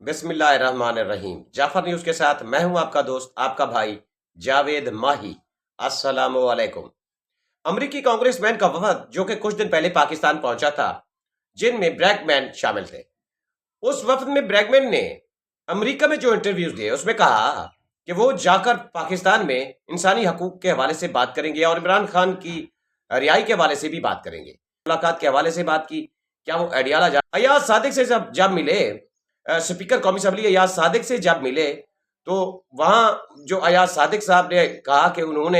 بسم اللہ الرحمن الرحیم۔ جعفر نیوز کے ساتھ میں ہوں آپ کا دوست، آپ کا بھائی جاوید ماہی۔ السلام علیکم۔ امریکی کانگریس مین کا وفد جو کہ کچھ دن پہلے پاکستان پہنچا تھا، جن میں بریک مین شامل تھے، اس وفد میں بریک مین نے امریکہ میں جو انٹرویوز دیے اس میں کہا کہ وہ جا کر پاکستان میں انسانی حقوق کے حوالے سے بات کریں گے اور عمران خان کی رہائی کے حوالے سے بھی بات کریں گے۔ ملاقات کے حوالے سے بات کی، کیا وہ ایڈیالہ ایاز صادق سے جب ملے، اسپیکر قومی اسمبلی ایاز صادق سے جب ملے، تو وہاں جو ایاز صادق صاحب نے کہا کہ انہوں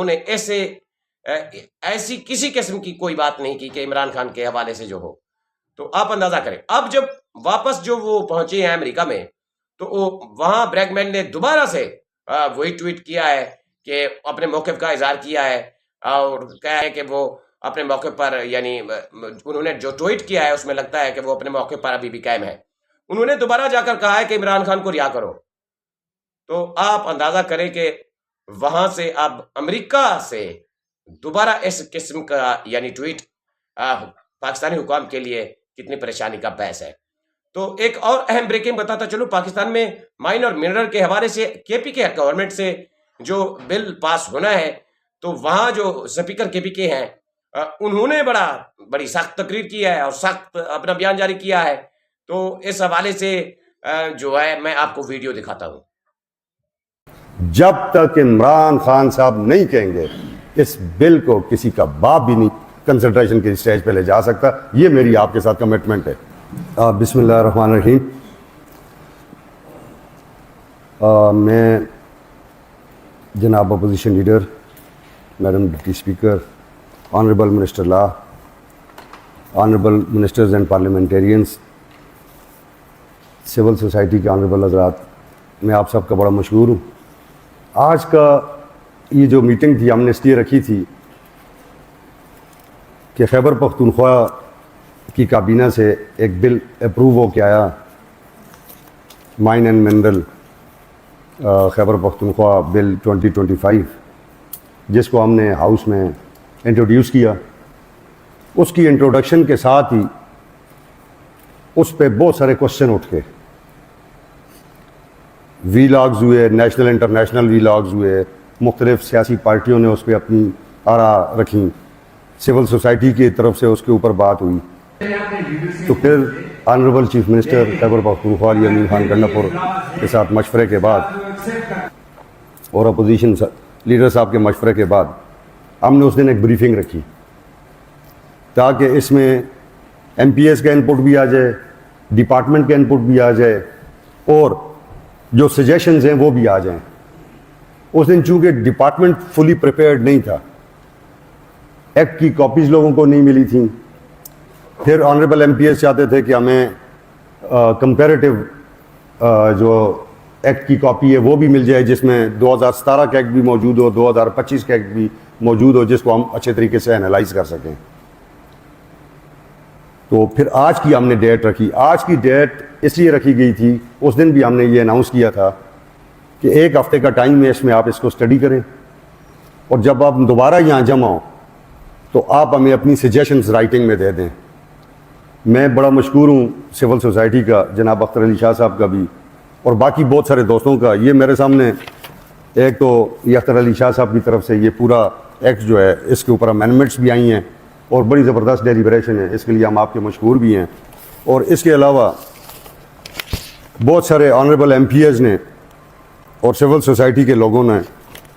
نے ایسی کسی قسم کی کوئی بات نہیں کی کہ عمران خان کے حوالے سے جو ہو۔ تو آپ اندازہ کریں، اب جب واپس جو وہ پہنچے ہیں امریکہ میں، تو وہاں بریک مین نے دوبارہ سے وہی ٹویٹ کیا ہے کہ اپنے موقف کا اظہار کیا ہے اور کہا ہے کہ وہ اپنے موقع پر، یعنی انہوں نے جو ٹویٹ کیا ہے اس میں لگتا ہے کہ وہ اپنے موقع پر ابھی بھی قائم ہے۔ انہوں نے دوبارہ جا کر کہا ہے کہ عمران خان کو رہا کرو۔ تو آپ اندازہ کریں کہ وہاں سے اب امریکہ سے دوبارہ اس قسم کا یعنی ٹویٹ پاکستانی حکام کے لیے کتنی پریشانی کا باعث ہے۔ تو ایک اور اہم بریکنگ بتاتا چلو، پاکستان میں مائن اور منرل کے حوالے سے کے پی کے گورنمنٹ سے جو بل پاس ہونا ہے، تو وہاں جو اسپیکر کے پی کے ہیں، انہوں نے بڑی سخت تقریر کی ہے اور سخت اپنا بیان جاری کیا ہے۔ تو اس حوالے سے جو ہے میں آپ کو ویڈیو دکھاتا ہوں۔ جب تک عمران خان صاحب نہیں کہیں گے اس بل کو کسی کا باپ بھی نہیں کنسلٹریشن کی سٹیج پہ لے جا سکتا، یہ میری آپ کے ساتھ کمٹمنٹ ہے۔ بسم اللہ الرحمن الرحیم۔ میں جناب opposition leader madam deputy speaker, honourable minister law, honourable ministers and parliamentarians, civil society کے آنریبل حضرات، میں آپ سب کا بڑا مشہور ہوں۔ آج کا یہ جو میٹنگ تھی ہم نے اس لیے رکھی تھی کہ خیبر پختونخوا کی کابینہ سے ایک بل اپروو ہو کے آیا، mine and mineral Khyber Pakhtunkhwa بل 2025، جس کو ہم نے ہاؤس میں انٹروڈیوس کیا۔ اس کی انٹروڈکشن کے ساتھ ہی اس پہ بہت سارے کوشچن اٹھ کے وی لاگز ہوئے، نیشنل انٹرنیشنل وی لاگز ہوئے، مختلف سیاسی پارٹیوں نے اس پہ اپنی آراء رکھیں، سول سوسائٹی کی طرف سے اس کے اوپر بات ہوئی۔ تو پھر honourable chief minister Khyber Pakhtunkhwa علی امین خان گنڈاپور کے ساتھ مشورے کے بعد اور اپوزیشن لیڈر صاحب کے مشورے کے بعد ہم نے اس دن ایک بریفنگ رکھی تاکہ اس میں ایم پی ایس کا انپٹ بھی آ جائے، ڈپارٹمنٹ کا انپٹ بھی آ جائے اور جو سجیشنز ہیں وہ بھی آ جائیں۔ اس دن چونکہ ڈپارٹمنٹ فلی پریپیئرڈ نہیں تھا، ایکٹ کی کاپیز لوگوں کو نہیں ملی تھیں، پھر آنریبل ایم پی ایس چاہتے تھے کہ ہمیں کمپیریٹیو جو ایکٹ کی کاپی ہے وہ بھی مل جائے، جس میں 2017 کا ایکٹ بھی موجود ہو، 2025 کا ایکٹ بھی موجود ہو، جس کو ہم اچھے طریقے سے انالائز کر سکیں۔ تو پھر آج کی ہم نے ڈیٹ رکھی۔ آج کی ڈیٹ اس لیے رکھی گئی تھی، اس دن بھی ہم نے یہ اناؤنس کیا تھا کہ ایک ہفتے کا ٹائم ہے، اس میں آپ اس کو اسٹڈی کریں اور جب آپ دوبارہ یہاں جمع ہوں تو آپ ہمیں اپنی سجیشنز رائٹنگ میں دے دیں۔ میں بڑا مشکور ہوں سول سوسائٹی کا، جناب اختر علی شاہ صاحب کا بھی اور باقی بہت سارے دوستوں کا۔ یہ میرے سامنے ایک تو یہ اختر علی شاہ صاحب کی طرف سے یہ پورا ایکٹ جو ہے اس کے اوپر امینڈمنٹس بھی آئی ہیں اور بڑی زبردست ڈیلیبریشن ہے، اس کے لیے ہم آپ کے مشکور بھی ہیں۔ اور اس کے علاوہ بہت سارے آنریبل ایم پی ایز نے اور سول سوسائٹی کے لوگوں نے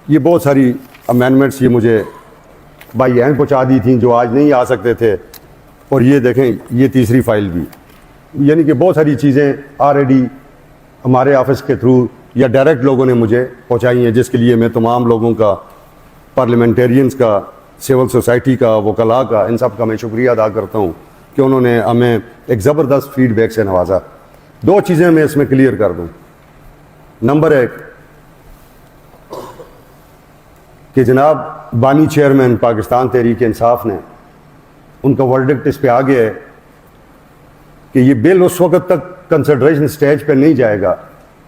یہ بہت ساری امینڈمنٹس یہ مجھے بائی ہینڈ پہنچا دی تھیں جو آج نہیں آ سکتے تھے۔ اور یہ دیکھیں، یہ تیسری فائل بھی، یعنی کہ بہت ساری چیزیں آلریڈی ہمارے آفس کے تھرو یا ڈائریکٹ لوگوں نے مجھے پہنچائی ہیں، جس کے لیے میں تمام لوگوں کا، پارلیمنٹیرینز کا، سول سوسائٹی کا، وکلاء کا، ان سب کا میں شکریہ ادا کرتا ہوں کہ انہوں نے ہمیں ایک زبردست فیڈ بیک سے نوازا۔ دو چیزیں میں اس میں کلیئر کر دوں۔ نمبر ایک کہ جناب بانی چیئرمین پاکستان تحریک انصاف نے، ان کا ورڈکٹ اس پہ آ گیا ہے کہ یہ بل اس وقت تک کنسیڈریشن سٹیج پہ نہیں جائے گا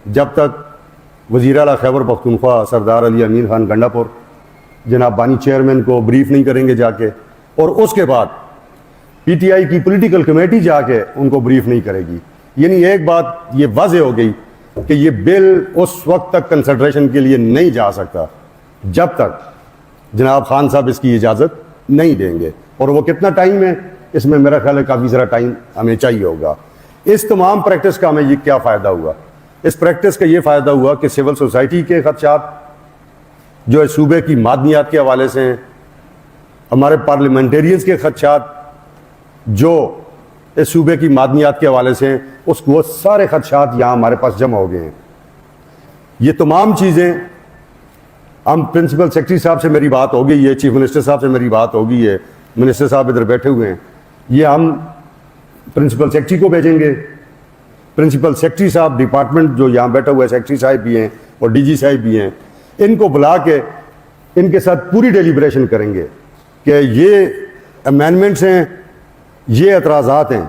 جب تک وزیر اعلیٰ خیبر پختونخوا سردار علی امین خان گنڈاپور جناب بانی چیئرمین کو بریف نہیں کریں گے جا کے، اور اس کے بعد پی ٹی آئی کی پولیٹیکل کمیٹی جا کے ان کو بریف نہیں کرے گی. یعنی ایک بات یہ واضح ہو گئی کہ یہ بل اس وقت تک کنسیڈریشن کے لیے نہیں جا سکتا جب تک جناب خان صاحب اس کی اجازت نہیں دیں گے. اور وہ کتنا ٹائم ہے اس میں میرا خیال ہے کافی ذرا ٹائم ہمیں چاہیے ہوگا. اس تمام پریکٹس کا ہمیں یہ کیا فائدہ ہوا؟ اس پریکٹس کا یہ فائدہ ہوا کہ سول سوسائٹی کے خدشات جو اس صوبے کی معدنیات کے حوالے سے ہیں، ہمارے پارلیمنٹیرینز کے خدشات جو اس صوبے کی معدنیات کے حوالے سے ہیں، وہ سارے خدشات یہاں ہمارے پاس جمع ہو گئے ہیں. یہ تمام چیزیں ہم پرنسپل سیکرٹری صاحب سے میری بات ہو گئی ہے، چیف منسٹر صاحب سے میری بات ہو گئی ہے، منسٹر صاحب ادھر بیٹھے ہوئے ہیں. یہ ہم پرنسپل سیکرٹری کو بھیجیں گے. پرنسپل سیکرٹری صاحب ڈپارٹمنٹ جو یہاں بیٹھا ہوا ہے، سیکرٹری صاحب بھی ہیں اور ڈی جی صاحب بھی ہیں، ان کو بلا کے ان کے ساتھ پوری ڈیلیبریشن کریں گے کہ یہ امینڈمنٹس ہیں، یہ اعتراضات ہیں.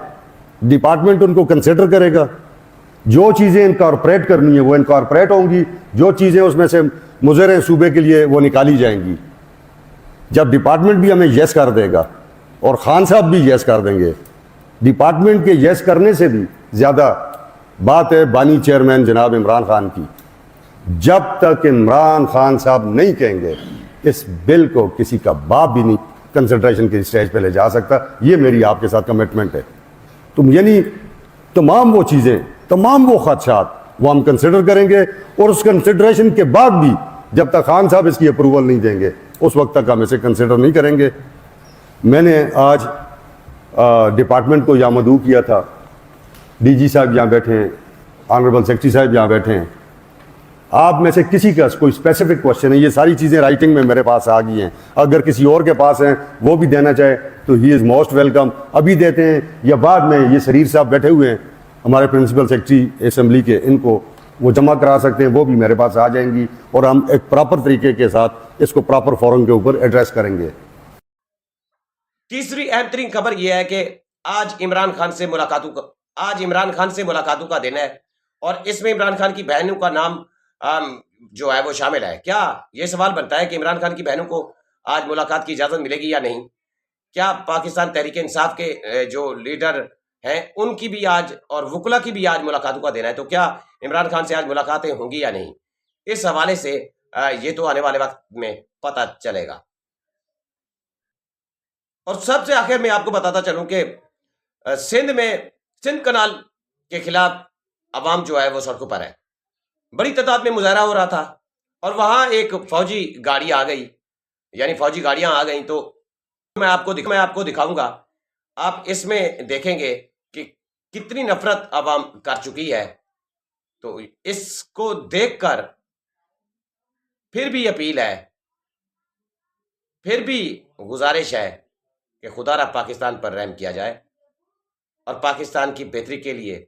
ڈپارٹمنٹ ان کو کنسیڈر کرے گا. جو چیزیں انکارپوریٹ کرنی ہیں وہ انکارپوریٹ ہوں گی، جو چیزیں اس میں سے مضر ہیں صوبے کے لیے وہ نکالی جائیں گی. جب ڈپارٹمنٹ بھی ہمیں یس کر دے گا اور خان صاحب بھی یس کر دیں گے، ڈپارٹمنٹ کے یس کرنے سے بھی زیادہ بات ہے بانی چیئرمین جناب عمران خان کی. جب تک عمران خان صاحب نہیں کہیں گے اس بل کو کسی کا باپ بھی نہیں کنسیڈریشن کی اسٹیج پہ لے جا سکتا. یہ میری آپ کے ساتھ کمٹمنٹ ہے. تم یعنی تمام وہ چیزیں، تمام وہ خدشات وہ ہم کنسیڈر کریں گے، اور اس کنسیڈریشن کے بعد بھی جب تک خان صاحب اس کی اپروول نہیں دیں گے اس وقت تک ہم اسے کنسیڈر نہیں کریں گے. میں نے آج ڈپارٹمنٹ کو یہاں مدعو کیا تھا. ڈی جی صاحب یہاں بیٹھے ہیں، آنریبل سیکرٹری صاحب یہاں بیٹھے ہیں. آپ میں سے کسی کا کوئی اسپیسیفک کوشچن ہے، یہ ساری چیزیں رائٹنگ میں میرے پاس آ گئی ہیں. اگر کسی اور کے پاس ہیں وہ بھی دینا چاہے تو ہی از موسٹ ویلکم. ابھی دیتے ہیں یا بعد میں؟ یہ سریر صاحب بیٹھے ہوئے ہیں ہمارے پرنسپل سیکرٹری اسمبلی کے، ان کو وہ جمع کرا سکتے ہیں، وہ بھی میرے پاس آ جائیں گی اور ہم ایک پراپر طریقے کے ساتھ اس کو پراپر فورم کے اوپر ایڈریس کریں گے. تیسری اہم ترین خبر یہ ہے کہ آج عمران خان سے ملاقاتوں کا دن ہے، اور اس میں عمران خان کی بہنوں کا نام جو ہے وہ شامل ہے. کیا یہ سوال بنتا ہے کہ عمران خان کی بہنوں کو آج ملاقات کی اجازت ملے گی یا نہیں؟ کیا پاکستان تحریک انصاف کے جو لیڈر ہیں ان کی بھی آج اور وکلا کی بھی آج ملاقاتوں کا دن ہے؟ تو کیا عمران خان سے آج ملاقاتیں ہوں گی یا نہیں؟ اس حوالے سے یہ تو آنے والے وقت میں پتہ چلے گا. اور سب سے آخر میں آپ کو بتاتا چلوں کہ سندھ کنال کے خلاف عوام جو ہے وہ سڑکوں پر ہے. بڑی تعداد میں مظاہرہ ہو رہا تھا اور وہاں ایک فوجی گاڑی آ گئی، یعنی فوجی گاڑیاں آ گئیں. تو میں آپ کو دکھاؤں گا. آپ اس میں دیکھیں گے کہ کتنی نفرت عوام کر چکی ہے. تو اس کو دیکھ کر پھر بھی اپیل ہے، پھر بھی گزارش ہے کہ خدا را پاکستان پر رحم کیا جائے، اور پاکستان کی بہتری کے لیے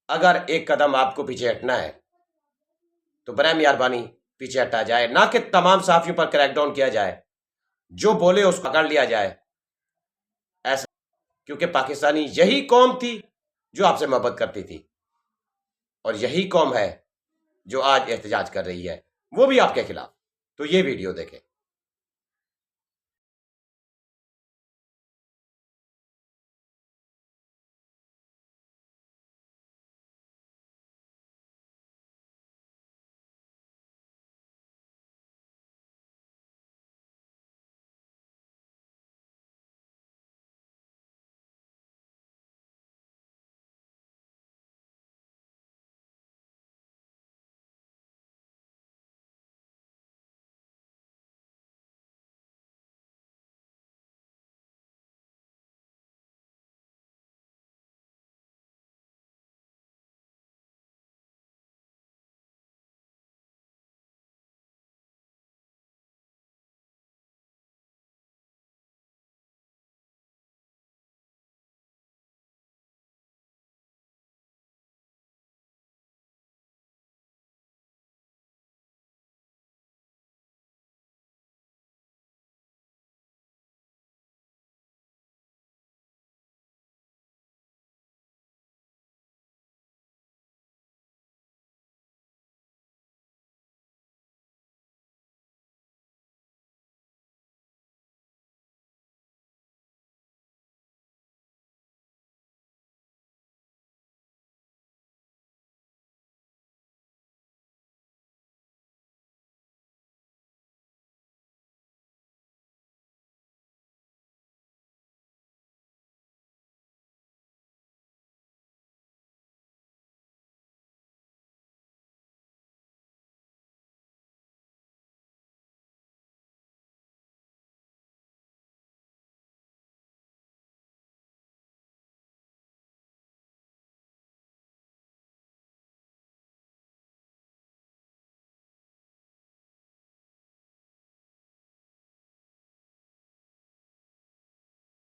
اگر ایک قدم آپ کو پیچھے ہٹنا ہے تو برائے مہربانی پیچھے ہٹا جائے. نہ کہ تمام صحافیوں پر کریک ڈاؤن کیا جائے، جو بولے اس کو پکڑ لیا جائے، ایسا. کیونکہ پاکستانی یہی قوم تھی جو آپ سے محبت کرتی تھی، اور یہی قوم ہے جو آج احتجاج کر رہی ہے، وہ بھی آپ کے خلاف. تو یہ ویڈیو دیکھیں.